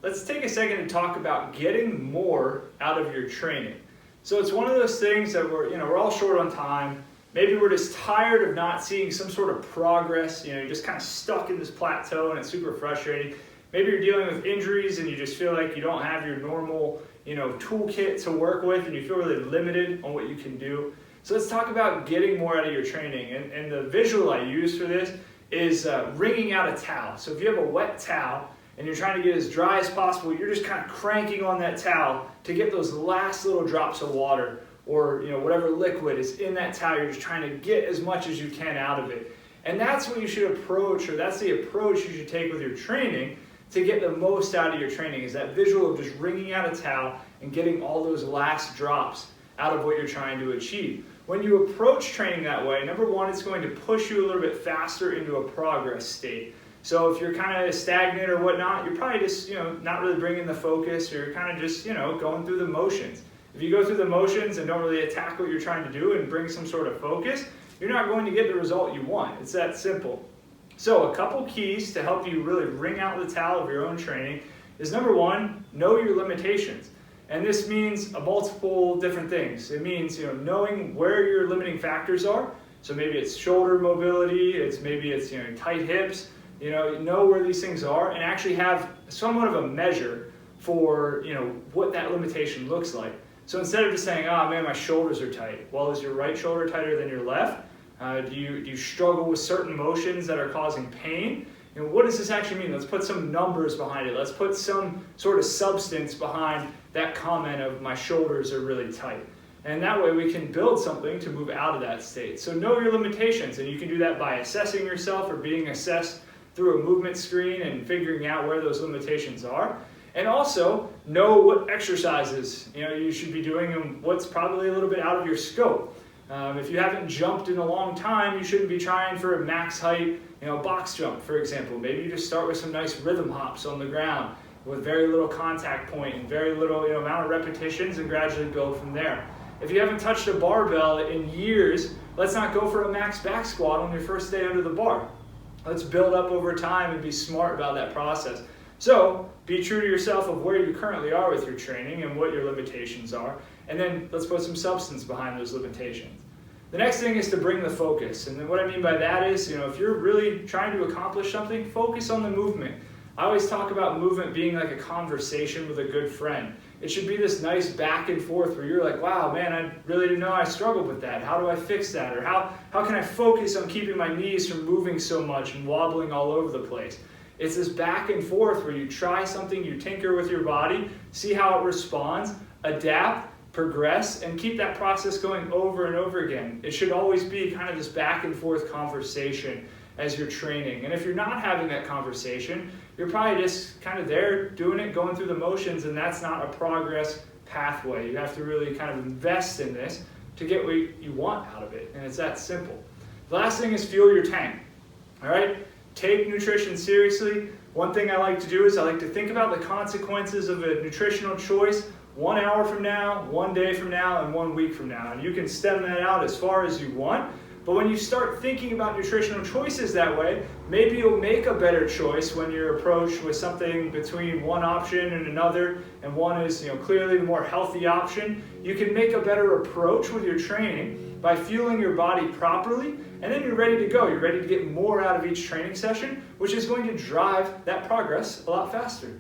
let's take a second to talk about getting more out of your training. So it's one of those things that we're all short on time. Maybe we're just tired of not seeing some sort of progress. You're just kind of stuck in this plateau and it's super frustrating. Maybe you're dealing with injuries and you just feel like you don't have your normal, toolkit to work with, and you feel really limited on what you can do. So let's talk about getting more out of your training. And the visual I use for this is wringing out a towel. So if you have a wet towel and you're trying to get as dry as possible, you're just kind of cranking on that towel to get those last little drops of water or whatever liquid is in that towel. You're just trying to get as much as you can out of it. And that's what you should approach, or that's the approach you should take with your training to get the most out of your training, is that visual of just wringing out a towel and getting all those last drops out of what you're trying to achieve. When you approach training that way, number one, it's going to push you a little bit faster into a progress state. So if you're kind of stagnant or whatnot, you're probably just, not really bringing the focus, or you're kind of just, going through the motions. If you go through the motions and don't really attack what you're trying to do and bring some sort of focus, you're not going to get the result you want. It's that simple. So a couple keys to help you really wring out the towel of your own training is, number one, know your limitations. And this means multiple different things. It means knowing where your limiting factors are. So maybe it's shoulder mobility, maybe it's tight hips. Know where these things are and actually have somewhat of a measure for what that limitation looks like. So instead of just saying, "Oh man, my shoulders are tight." Well, is your right shoulder tighter than your left? Do you struggle with certain motions that are causing pain? What does this actually mean? Let's put some numbers behind it. Let's put some sort of substance behind that comment of "my shoulders are really tight." And that way we can build something to move out of that state. So know your limitations, and you can do that by assessing yourself or being assessed through a movement screen and figuring out where those limitations are. And also know what exercises you should be doing and what's probably a little bit out of your scope. If you haven't jumped in a long time, you shouldn't be trying for a max height, box jump, for example. Maybe you just start with some nice rhythm hops on the ground with very little contact point and very little amount of repetitions, and gradually build from there. If you haven't touched a barbell in years, let's not go for a max back squat on your first day under the bar. Let's build up over time and be smart about that process. So be true to yourself of where you currently are with your training and what your limitations are. And then let's put some substance behind those limitations. The next thing is to bring the focus. And then what I mean by that is, if you're really trying to accomplish something, focus on the movement. I always talk about movement being like a conversation with a good friend. It should be this nice back and forth where you're like, "Wow, man, I really didn't know I struggled with that. How do I fix that?" Or how can I focus on keeping my knees from moving so much and wobbling all over the place? It's this back and forth where you try something, you tinker with your body, see how it responds, adapt, progress, and keep that process going over and over again. It should always be kind of this back and forth conversation as you're training. And if you're not having that conversation, you're probably just kind of there doing it, going through the motions, and that's not a progress pathway. You have to really kind of invest in this to get what you want out of it, and it's that simple. The last thing is fuel your tank. All right? Take nutrition seriously. One thing I like to do is I like to think about the consequences of a nutritional choice 1 hour from now, 1 day from now, and 1 week from now. And you can stem that out as far as you want. But when you start thinking about nutritional choices that way, maybe you'll make a better choice when you're approached with something between one option and another, and one is clearly the more healthy option. You can make a better approach with your training by fueling your body properly, and then you're ready to go. You're ready to get more out of each training session, which is going to drive that progress a lot faster.